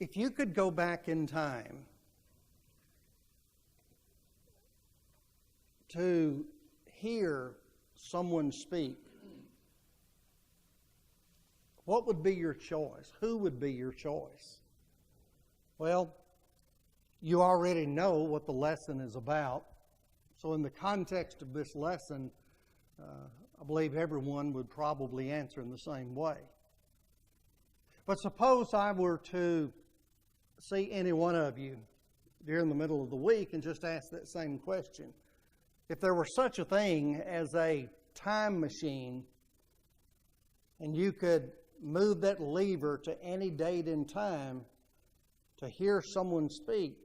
If you could go back in time to hear someone speak, what would be your choice? Who would be your choice? Well, you already know what the lesson is about. So in the context of this lesson, I believe everyone would probably answer in the same way. But suppose I were to see any one of you during the middle of the week and just ask that same question. If there were such a thing as a time machine and you could move that lever to any date and time to hear someone speak,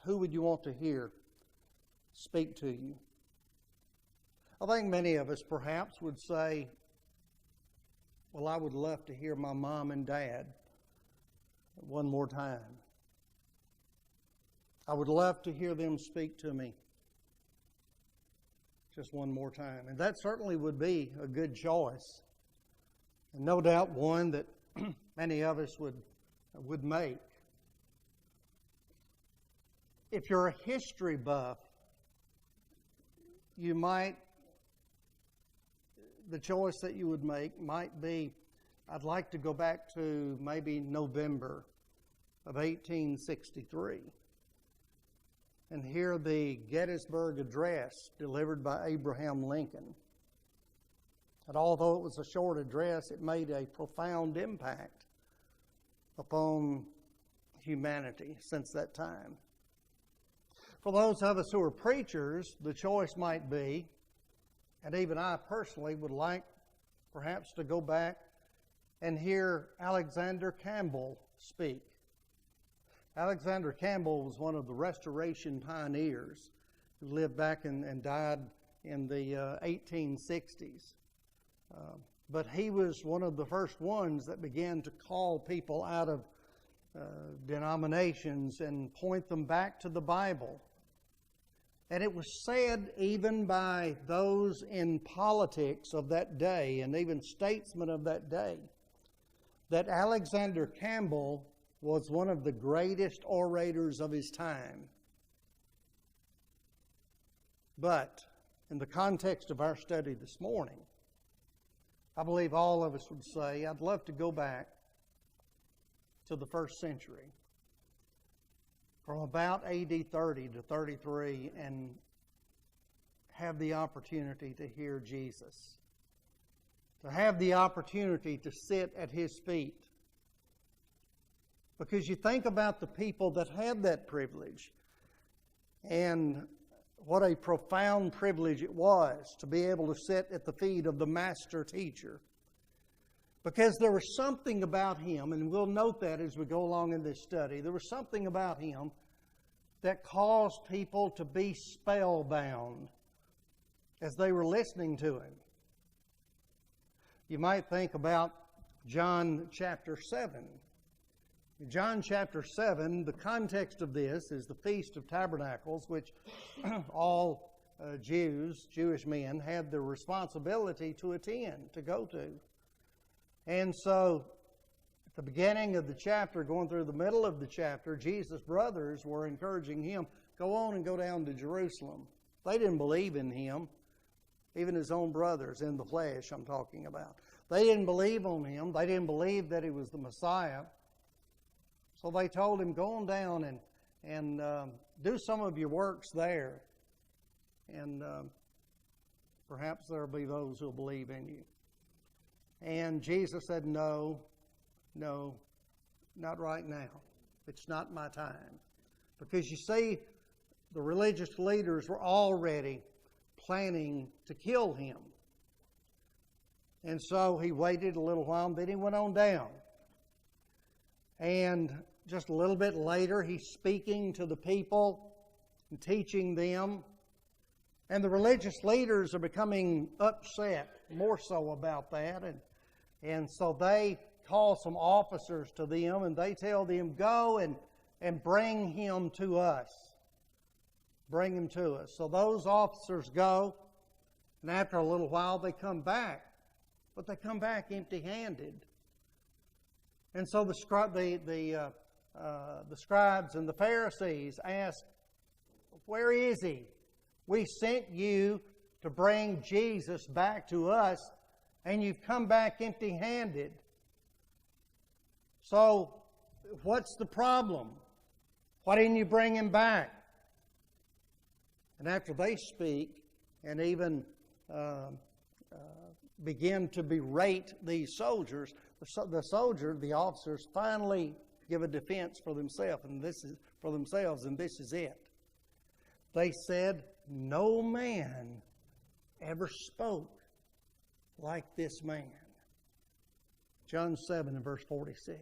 who would you want to hear speak to you? I think many of us perhaps would say, well, I would love to hear my mom and dad one more time. I would love to hear them speak to me just one more time. And that certainly would be a good choice. And no doubt one that many of us would make. If you're a history buff, the choice that you would make might be, I'd like to go back to maybe November of 1863 and hear the Gettysburg Address delivered by Abraham Lincoln. And although it was a short address, it made a profound impact upon humanity since that time. For those of us who are preachers, the choice might be, and even I personally would like perhaps to go back and hear Alexander Campbell speak. Alexander Campbell was one of the Restoration pioneers who lived back and died in the 1860s. But he was one of the first ones that began to call people out of denominations and point them back to the Bible. And it was said even by those in politics of that day and even statesmen of that day that Alexander Campbell was one of the greatest orators of his time. But in the context of our study this morning, I believe all of us would say, I'd love to go back to the first century, from about AD 30 to 33, and have the opportunity to hear Jesus, to have the opportunity to sit at His feet. Because you think about the people that had that privilege, and what a profound privilege it was to be able to sit at the feet of the master teacher. Because there was something about him, and we'll note that as we go along in this study, there was something about him that caused people to be spellbound as they were listening to him. You might think about John chapter 7. In John chapter 7, the context of this is the Feast of Tabernacles, which all Jewish men had the responsibility to attend, to go to. And so, at the beginning of the chapter, going through the middle of the chapter, Jesus' brothers were encouraging him, go on and go down to Jerusalem. They didn't believe in him, even his own brothers in the flesh I'm talking about. They didn't believe on him. They didn't believe that he was the Messiah. So they told him, go on down and do some of your works there. And perhaps there will be those who will believe in you. And Jesus said, no, not right now. It's not my time. Because you see, the religious leaders were already planning to kill him. And so he waited a little while, and then he went on down. And just a little bit later, he's speaking to the people and teaching them. And the religious leaders are becoming upset, more so about that. And so they call some officers to them, and they tell them, go and bring him to us. Bring him to us. So those officers go, and after a little while they come back. But they come back empty-handed. And so the scribes and the Pharisees asked, "Where is he? We sent you to bring Jesus back to us, and you've come back empty-handed. So, what's the problem? Why didn't you bring him back?" And after they speak and even begin to berate these soldiers, the officers finally give a defense for themselves, and this is it. They said, "No man ever spoke like this man." John 7 and verse 46.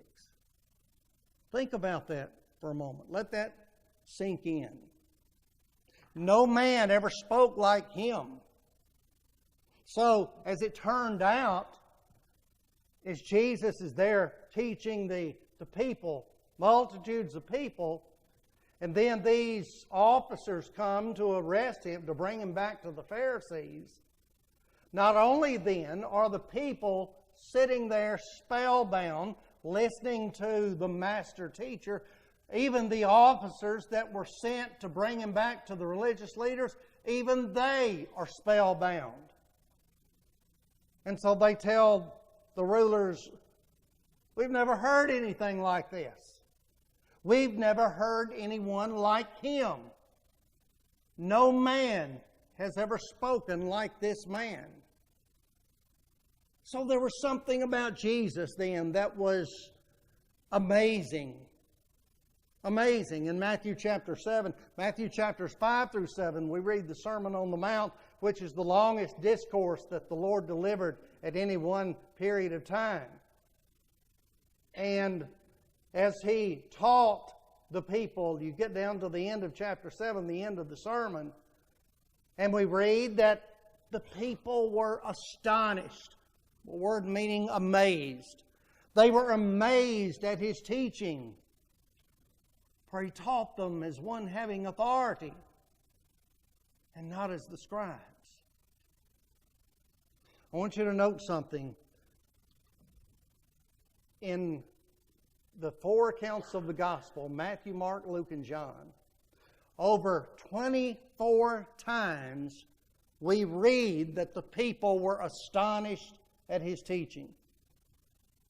Think about that for a moment. Let that sink in. No man ever spoke like him. So, as it turned out, as Jesus is there teaching the people, multitudes of people, and then these officers come to arrest him, to bring him back to the Pharisees, not only then are the people sitting there spellbound, listening to the master teacher, even the officers that were sent to bring him back to the religious leaders, even they are spellbound. And so they tell the rulers, "We've never heard anything like this. We've never heard anyone like him. No man has ever spoken like this man." So there was something about Jesus then that was amazing. Amazing. In Matthew chapter 7, Matthew chapters 5 through 7, we read the Sermon on the Mount, which is the longest discourse that the Lord delivered at any one period of time. And as He taught the people, you get down to the end of chapter 7, the end of the sermon, and we read that the people were astonished. The word meaning amazed. They were amazed at His teaching, for He taught them as one having authority and not as the scribes. I want you to note something. In the four accounts of the gospel, Matthew, Mark, Luke, and John, over 24 times we read that the people were astonished at His teaching.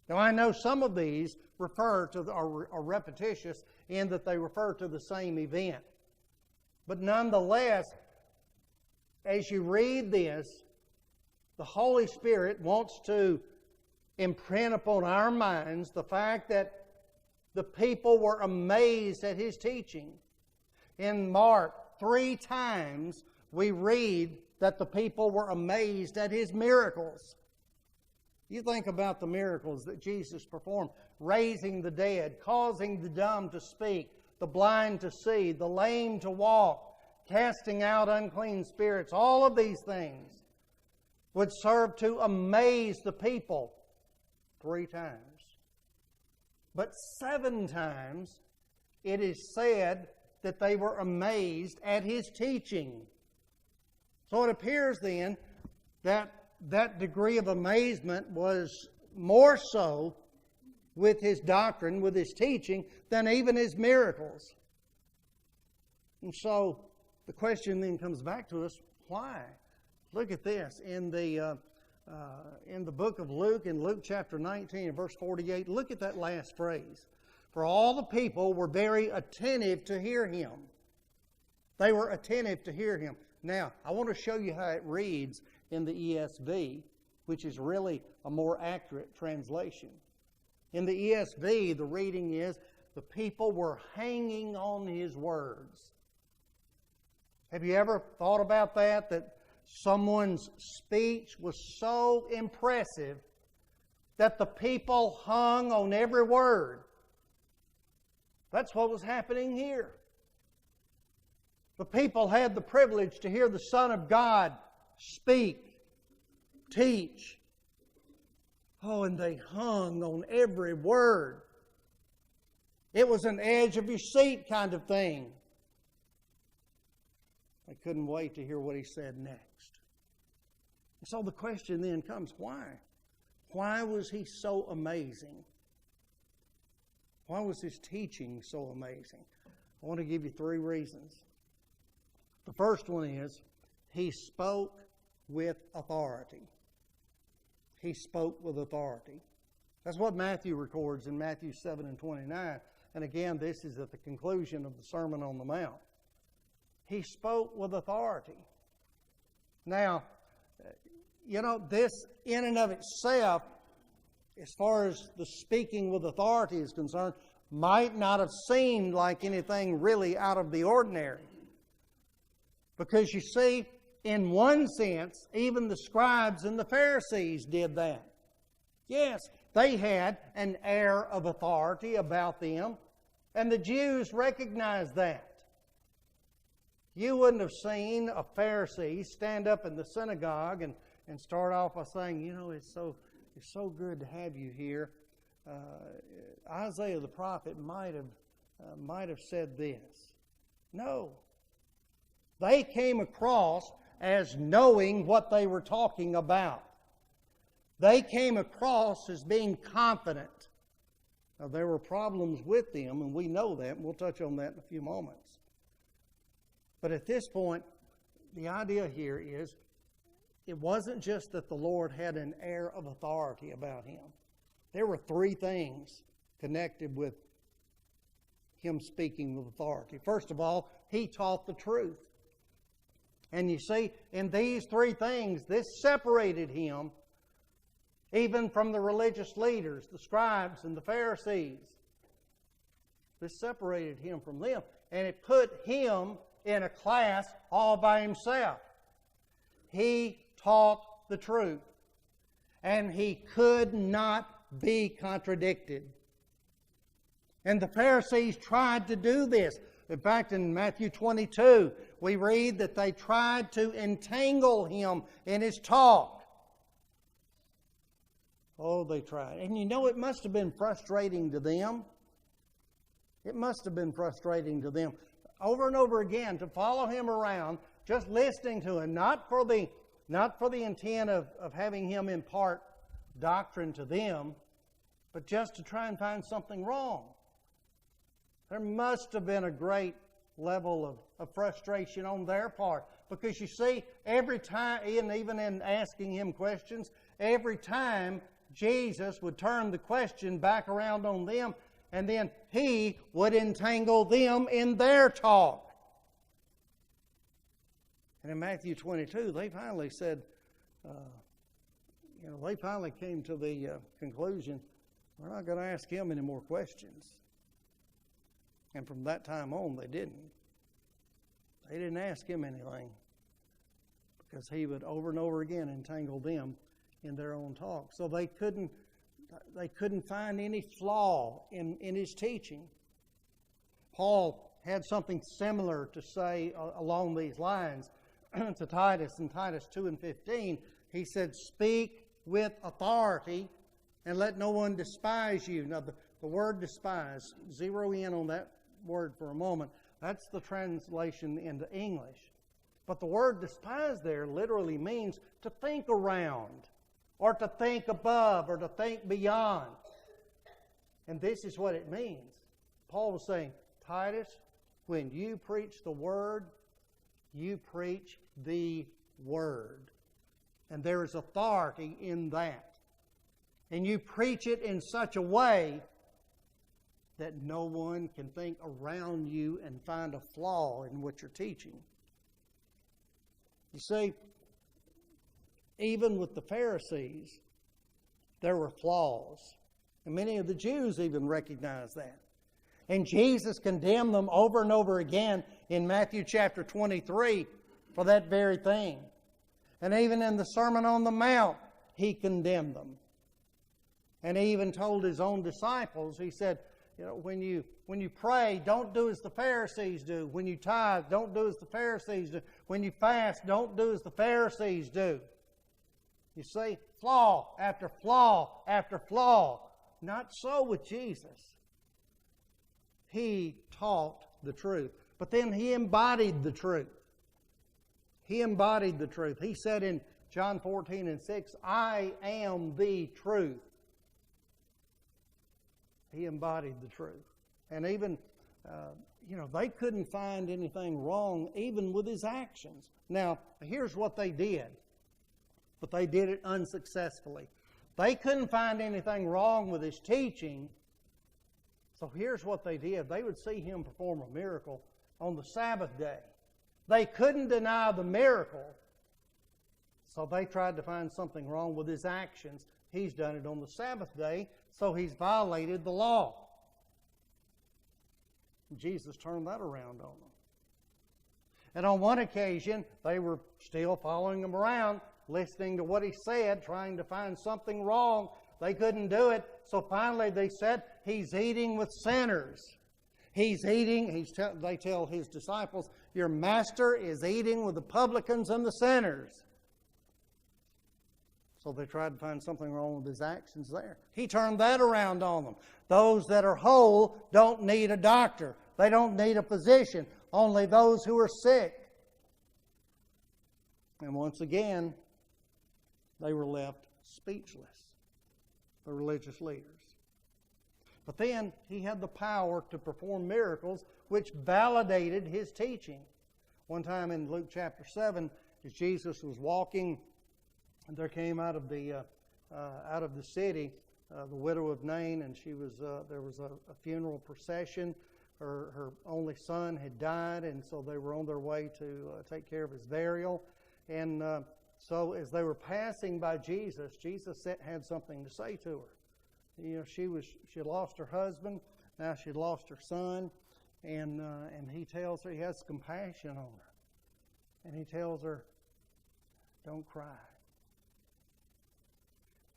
Now, I know some of these are repetitious in that they refer to the same event. But nonetheless, as you read this, the Holy Spirit wants to imprint upon our minds the fact that the people were amazed at His teaching. In Mark, 3 times we read that the people were amazed at His miracles. You think about the miracles that Jesus performed: raising the dead, causing the dumb to speak, the blind to see, the lame to walk, casting out unclean spirits. All of these things would serve to amaze the people 3 times. But 7 times it is said that they were amazed at His teaching. So it appears then that degree of amazement was more so with His doctrine, with His teaching, than even His miracles. And so the question then comes back to us, why? Look at this. In the book of Luke, in Luke chapter 19 and verse 48, look at that last phrase. For all the people were very attentive to hear Him. They were attentive to hear Him. Now, I want to show you how it reads in the ESV, which is really a more accurate translation. In the ESV, the reading is, the people were hanging on His words. Have you ever thought about that? That someone's speech was so impressive that the people hung on every word. That's what was happening here. The people had the privilege to hear the Son of God speak, teach. Oh, and they hung on every word. It was an edge of your seat kind of thing. I couldn't wait to hear what He said next. And so the question then comes, why? Why was He so amazing? Why was his teaching so amazing? I want to give you 3 reasons. The first one is he spoke with authority. He spoke with authority. That's what Matthew records in Matthew 7 and 29. And again, this is at the conclusion of the Sermon on the Mount. He spoke with authority. Now, this in and of itself, as far as the speaking with authority is concerned, might not have seemed like anything really out of the ordinary. Because you see, in one sense, even the scribes and the Pharisees did that. Yes, they had an air of authority about them, and the Jews recognized that. You wouldn't have seen a Pharisee stand up in the synagogue and start off by saying, it's so good to have you here. Isaiah the prophet might have said this. No. They came across as knowing what they were talking about. They came across as being confident. Now, there were problems with them, and we know that, and we'll touch on that in a few moments. But at this point, the idea here is it wasn't just that the Lord had an air of authority about him. There were 3 things connected with him speaking with authority. First of all, he taught the truth. And you see, in these 3 things, this separated him even from the religious leaders, the scribes and the Pharisees. This separated him from them, and it put him in a class all by himself. He taught the truth, and he could not be contradicted. And the Pharisees tried to do this. In fact, in Matthew 22, we read that they tried to entangle him in his talk. Oh, they tried. And it must have been frustrating to them. It must have been frustrating to them. Over and over again, to follow him around, just listening to him, not for the intent of having him impart doctrine to them, but just to try and find something wrong. There must have been a great level of frustration on their part. Because you see, every time, and even in asking him questions, every time Jesus would turn the question back around on them, and then he would entangle them in their talk. And in Matthew 22, they finally said, they finally came to the conclusion, we're not going to ask him any more questions. And from that time on, they didn't. They didn't ask him anything because he would over and over again entangle them in their own talk. So they couldn't find any flaw in his teaching. Paul had something similar to say along these lines to Titus in Titus 2 and 15. He said, speak with authority and let no one despise you. Now, the word despise, zero in on that word for a moment. That's the translation into English. But the word despise there literally means to think around, or to think above, or to think beyond. And this is what it means. Paul was saying, Titus, when you preach the Word, you preach the Word. And there is authority in that. And you preach it in such a way that no one can think around you and find a flaw in what you're teaching. You see, even with the Pharisees, there were flaws. And many of the Jews even recognized that. And Jesus condemned them over and over again in Matthew chapter 23 for that very thing. And even in the Sermon on the Mount, he condemned them. And he even told his own disciples, he said, when you pray, don't do as the Pharisees do. When you tithe, don't do as the Pharisees do. When you fast, don't do as the Pharisees do. You see, flaw after flaw after flaw. Not so with Jesus. He taught the truth. But then he embodied the truth. He embodied the truth. He said in John 14 and 6, I am the truth. He embodied the truth. And even, they couldn't find anything wrong even with his actions. Now, here's what they did. But they did it unsuccessfully. They couldn't find anything wrong with his teaching. So here's what they did. They would see him perform a miracle on the Sabbath day. They couldn't deny the miracle. So they tried to find something wrong with his actions. He's done it on the Sabbath day, so he's violated the law. Jesus turned that around on them. And on one occasion, they were still following him around, listening to what he said, trying to find something wrong. They couldn't do it, so finally they said, he's eating with sinners. He's eating, they tell his disciples, your master is eating with the publicans and the sinners. So they tried to find something wrong with his actions there. He turned that around on them. Those that are whole don't need a doctor. They don't need a physician. Only those who are sick. And once again, they were left speechless, the religious leaders. But then he had the power to perform miracles which validated his teaching. One time in Luke chapter 7, as Jesus was walking, and there came out of the city the widow of Nain, and there was a funeral procession. Her only son had died, and so they were on their way to take care of his burial. And so as they were passing by Jesus, Jesus had something to say to her. She had lost her husband, now she had lost her son, and he tells her, he has compassion on her, and he tells her, don't cry.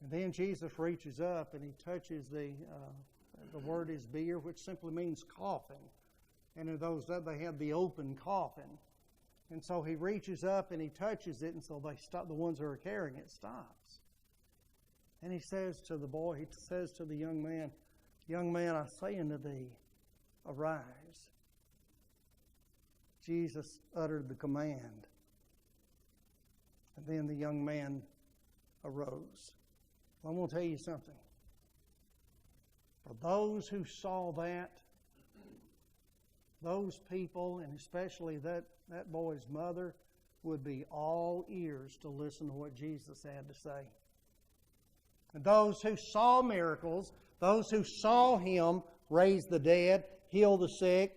And then Jesus reaches up and he touches the word is beer, which simply means coffin. And in those days they had the open coffin. And so he reaches up and he touches it, and so they stop. The ones who are carrying it stops. And he says to the boy, he says to the young man, I say unto thee, arise. Jesus uttered the command. And then the young man arose. Well, I'm going to tell you something. For those who saw that, those people, and especially that boy's mother, would be all ears to listen to what Jesus had to say. And those who saw miracles, those who saw him raise the dead, heal the sick,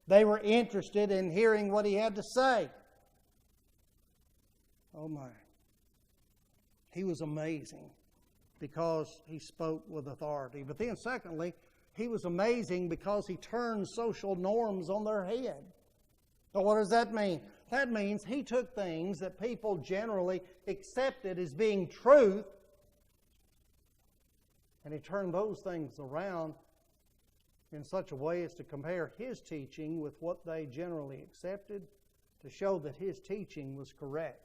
they were interested in hearing what he had to say. Oh my. He was amazing because he spoke with authority. But then secondly, he was amazing because he turned social norms on their head. Now what does that mean? That means he took things that people generally accepted as being truth, and he turned those things around in such a way as to compare his teaching with what they generally accepted, to show that his teaching was correct.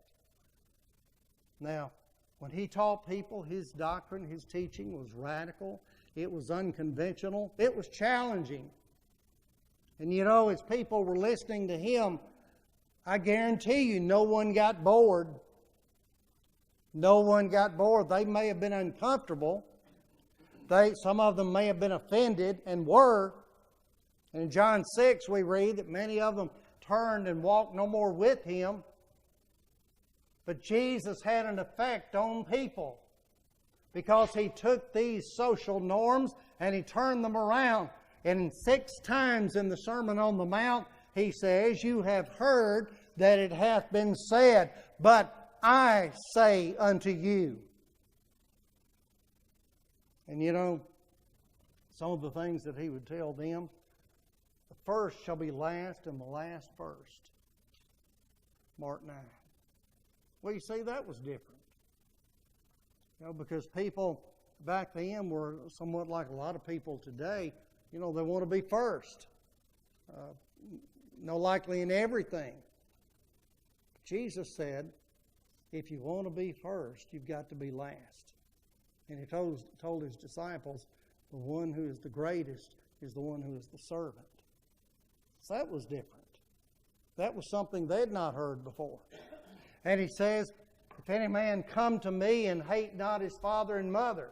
Now, when he taught people, his doctrine, his teaching was radical. It was unconventional. It was challenging. And as people were listening to him, I guarantee you no one got bored. No one got bored. They may have been uncomfortable. Some of them may have been offended and were. And in John 6 we read that many of them turned and walked no more with him. But Jesus had an effect on people because he took these social norms and he turned them around. And 6 times in the Sermon on the Mount, he says, you have heard that it hath been said, but I say unto you. And some of the things that he would tell them, the first shall be last and the last first. Mark 9. Well, you see, that was different. Because people back then were somewhat like a lot of people today. They want to be first. Likely in everything. Jesus said, if you want to be first, you've got to be last. And he told his disciples, the one who is the greatest is the one who is the servant. So that was different. That was something they'd not heard before. And he says, if any man come to me and hate not his father and mother.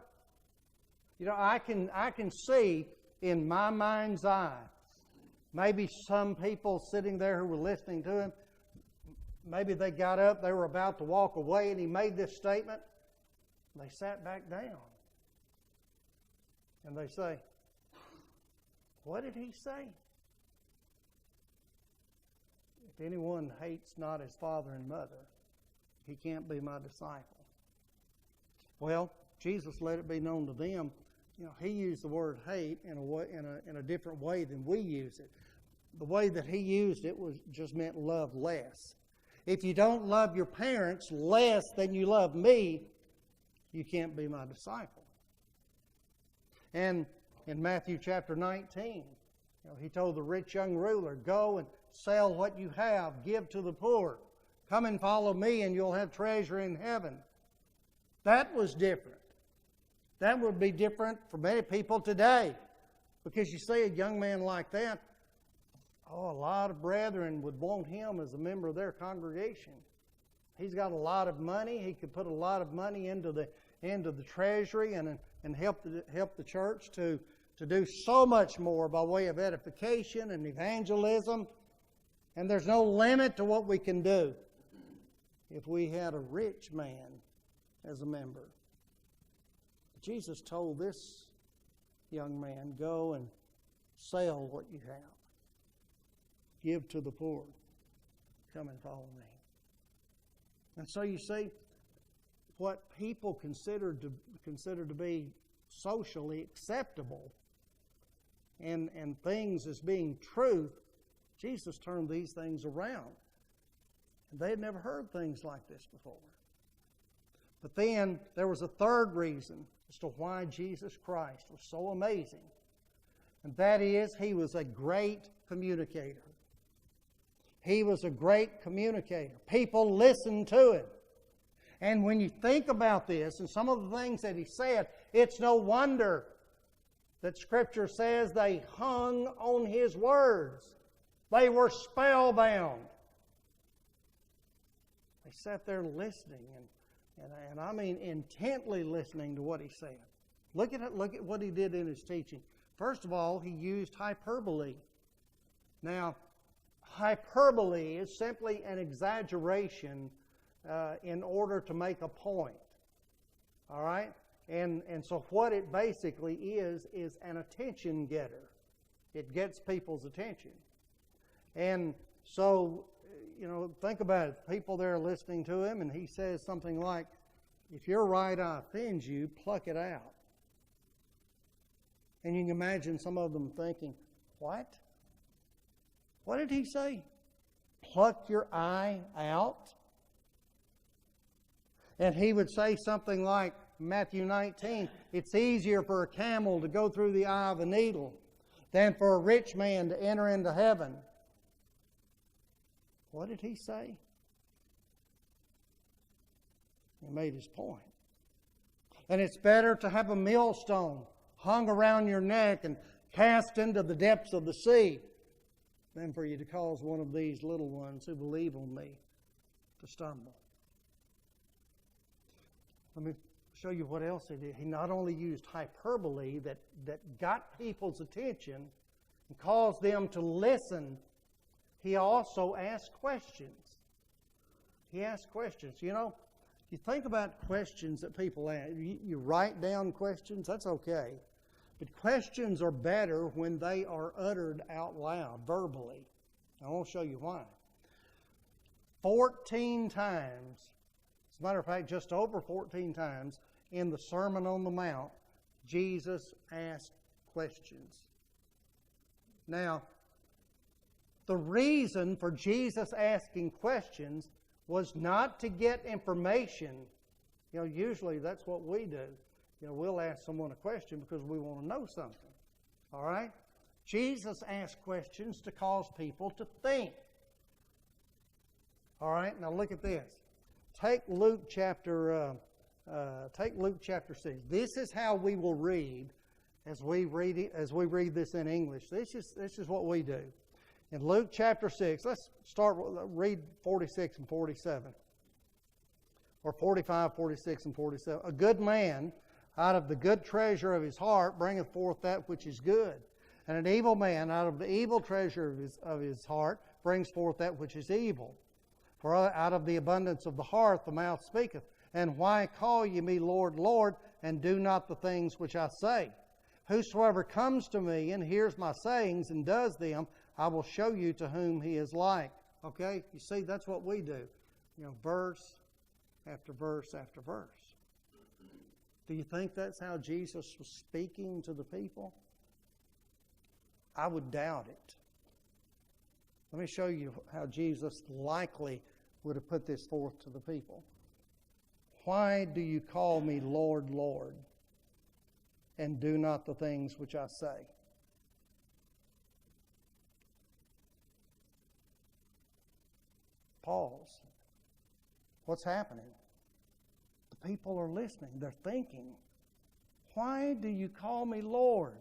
I can see in my mind's eye, maybe some people sitting there who were listening to him, maybe they got up, they were about to walk away, and he made this statement. They sat back down. And they say, what did he say? If anyone hates not his father and mother, he can't be my disciple. Well, Jesus let it be known to them. He used the word hate in a different way than we use it. The way that he used it was just meant love less. If you don't love your parents less than you love me, you can't be my disciple. And in Matthew chapter 19, he told the rich young ruler, go and sell what you have, give to the poor. Come and follow me and you'll have treasure in heaven. That was different. That would be different for many people today. Because you see a young man like that, a lot of brethren would want him as a member of their congregation. He's got a lot of money. He could put a lot of money into the treasury and help the church to do so much more by way of edification and evangelism. And there's no limit to what we can do if we had a rich man as a member. Jesus told this young man, go and sell what you have. Give to the poor. Come and follow me. And so you see, what people consider to be socially acceptable and things as being truth, Jesus turned these things around. And they had never heard things like this before. But then there was a third reason as to why Jesus Christ was so amazing. And that is, he was a great communicator. He was a great communicator. People listened to him. And when you think about this and some of the things that he said, it's no wonder that Scripture says they hung on his words. They were spellbound. They sat there listening and I mean intently listening to what he said. Look at what he did in his teaching. First of all, he used hyperbole. Now, hyperbole is simply an exaggeration in order to make a point. All right? And so what it basically is an attention getter. It gets people's attention. And so, think about it. People there are listening to him, and he says something like, if your right eye offends you, pluck it out. And you can imagine some of them thinking, what? What did he say? Pluck your eye out? And he would say something like, Matthew 19, it's easier for a camel to go through the eye of a needle than for a rich man to enter into heaven. What did he say? He made his point. And it's better to have a millstone hung around your neck and cast into the depths of the sea than for you to cause one of these little ones who believe on me to stumble. Let me show you what else he did. He not only used hyperbole that got people's attention and caused them to listen, he also asked questions. He asked questions. You think about questions that people ask. You write down questions, that's okay. But questions are better when they are uttered out loud, verbally. I want to show you why. 14 times, as a matter of fact, just over 14 times in the Sermon on the Mount, Jesus asked questions. Now, the reason for Jesus asking questions was not to get information. Usually that's what we do. We'll ask someone a question because we want to know something. All right? Jesus asked questions to cause people to think. All right? Now look at this. Take Luke chapter 6. This is how we will read as we read this in English. This is what we do. In Luke chapter 6, let's read 46 and 47. Or 45, 46, and 47. A good man out of the good treasure of his heart bringeth forth that which is good. And an evil man out of the evil treasure of his heart brings forth that which is evil. For out of the abundance of the heart the mouth speaketh. And why call ye me Lord, Lord, and do not the things which I say? Whosoever comes to me and hears my sayings and does them, I will show you to whom he is like. Okay? You see, that's what we do. Verse after verse after verse. Do you think that's how Jesus was speaking to the people? I would doubt it. Let me show you how Jesus likely would have put this forth to the people. Why do you call me Lord, Lord, and do not the things which I say? Pause. What's happening? The people are listening. They're thinking, why do you call me Lord,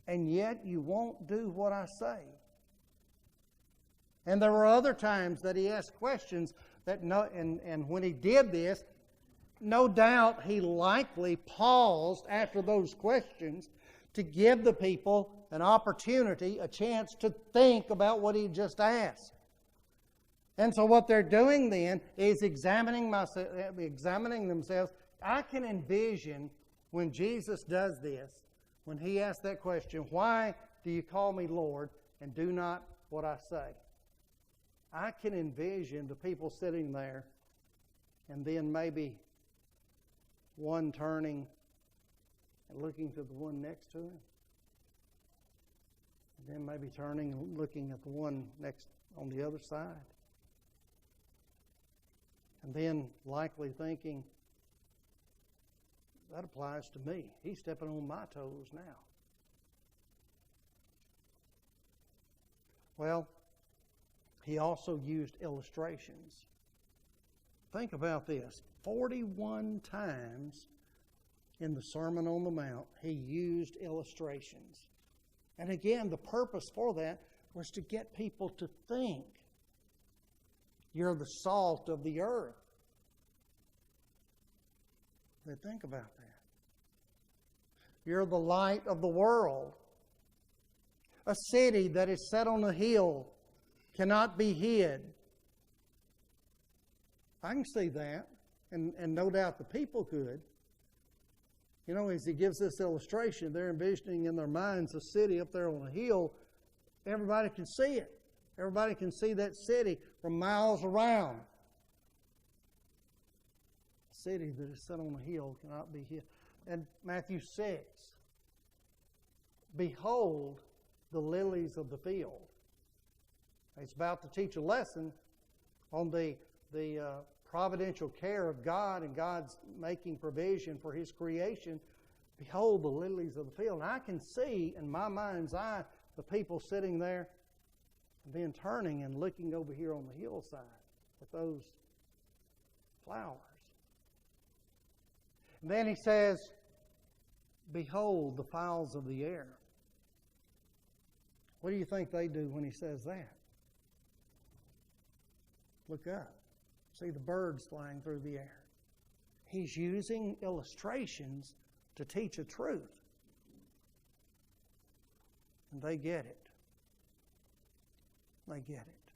and yet you won't do what I say? And there were other times that he asked questions and when he did this, no doubt he likely paused after those questions to give the people an opportunity, a chance to think about what he just asked. And so what they're doing then is examining themselves. I can envision when Jesus does this, when he asks that question, why do you call me Lord and do not what I say? I can envision the people sitting there and then maybe one turning and looking to the one next to him. And then maybe turning and looking at the one next on the other side. And then likely thinking, that applies to me. He's stepping on my toes now. Well, he also used illustrations. Think about this. 41 times in the Sermon on the Mount, he used illustrations. And again, the purpose for that was to get people to think. You're the salt of the earth. They think about that. You're the light of the world. A city that is set on a hill cannot be hid. I can see that, and no doubt the people could. As he gives this illustration, they're envisioning in their minds a city up there on a hill. Everybody can see it. Everybody can see that city from miles around. A city that is set on a hill cannot be hid. And Matthew 6, behold the lilies of the field. He's about to teach a lesson on the providential care of God and God's making provision for His creation. Behold the lilies of the field. And I can see in my mind's eye the people sitting there and then turning and looking over here on the hillside at those flowers. And then he says, behold the fowls of the air. What do you think they do when he says that? Look up. See the birds flying through the air. He's using illustrations to teach a truth. And they get it. They get it.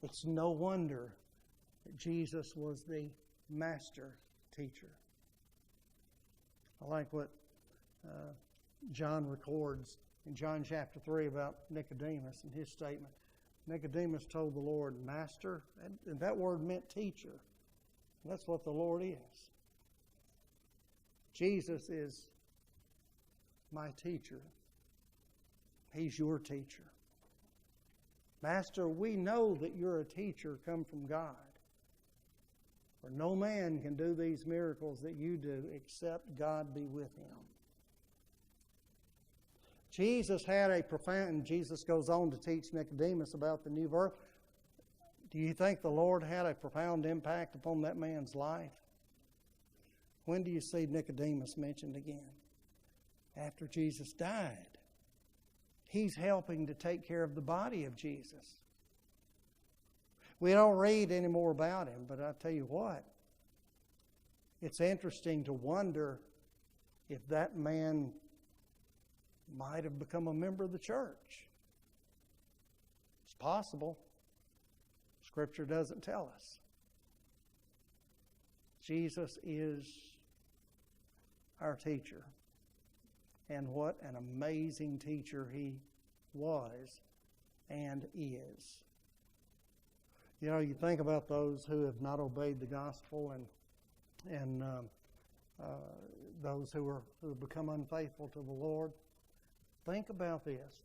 It's no wonder that Jesus was the master teacher. I like what John records in John chapter 3 about Nicodemus and his statement. Nicodemus told the Lord, Master, and that word meant teacher. That's what the Lord is. Jesus is my teacher. He's your teacher. Master, we know that you're a teacher come from God. For no man can do these miracles that you do except God be with him. Jesus had a profound, and Jesus goes on to teach Nicodemus about the new birth. Do you think the Lord had a profound impact upon that man's life? When do you see Nicodemus mentioned again? After Jesus died. He's helping to take care of the body of Jesus. We don't read any more about him, but I tell you what, it's interesting to wonder if that man might have become a member of the church. It's possible. Scripture doesn't tell us. Jesus is our teacher. And what an amazing teacher he was and is. You know, you think about those who have not obeyed the gospel and those who have become unfaithful to the Lord. Think about this.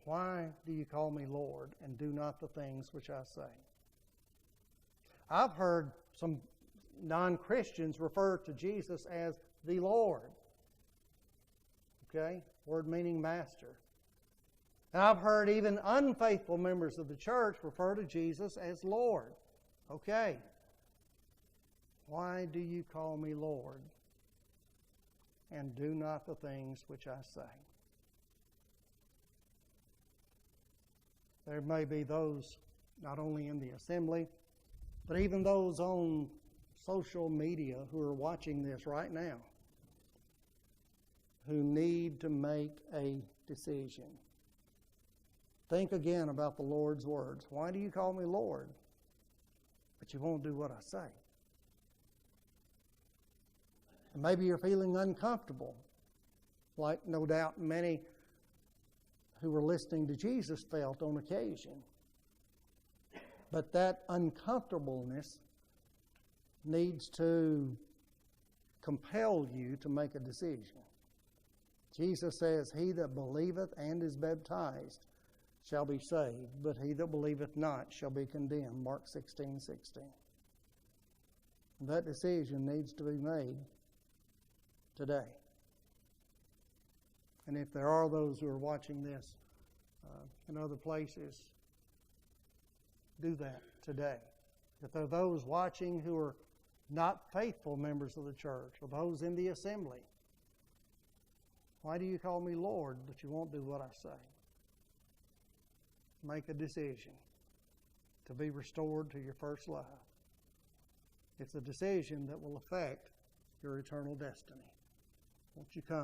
Why do you call me Lord and do not the things which I say? I've heard some non-Christians refer to Jesus as the Lord. Okay? Word meaning master. And I've heard even unfaithful members of the church refer to Jesus as Lord. Okay. Why do you call me Lord and do not the things which I say? There may be those not only in the assembly, but even those on social media who are watching this right now who need to make a decision. Think again about the Lord's words. Why do you call me Lord, but you won't do what I say? And maybe you're feeling uncomfortable, like no doubt many who were listening to Jesus felt on occasion. But that uncomfortableness needs to compel you to make a decision. Jesus says, "He that believeth and is baptized shall be saved, but he that believeth not shall be condemned." Mark 16:16. That decision needs to be made today. And if there are those who are watching this in other places, do that today. If there are those watching who are not faithful members of the church, or those in the assembly, why do you call me Lord, but you won't do what I say? Make a decision to be restored to your first love. It's a decision that will affect your eternal destiny. Won't you come?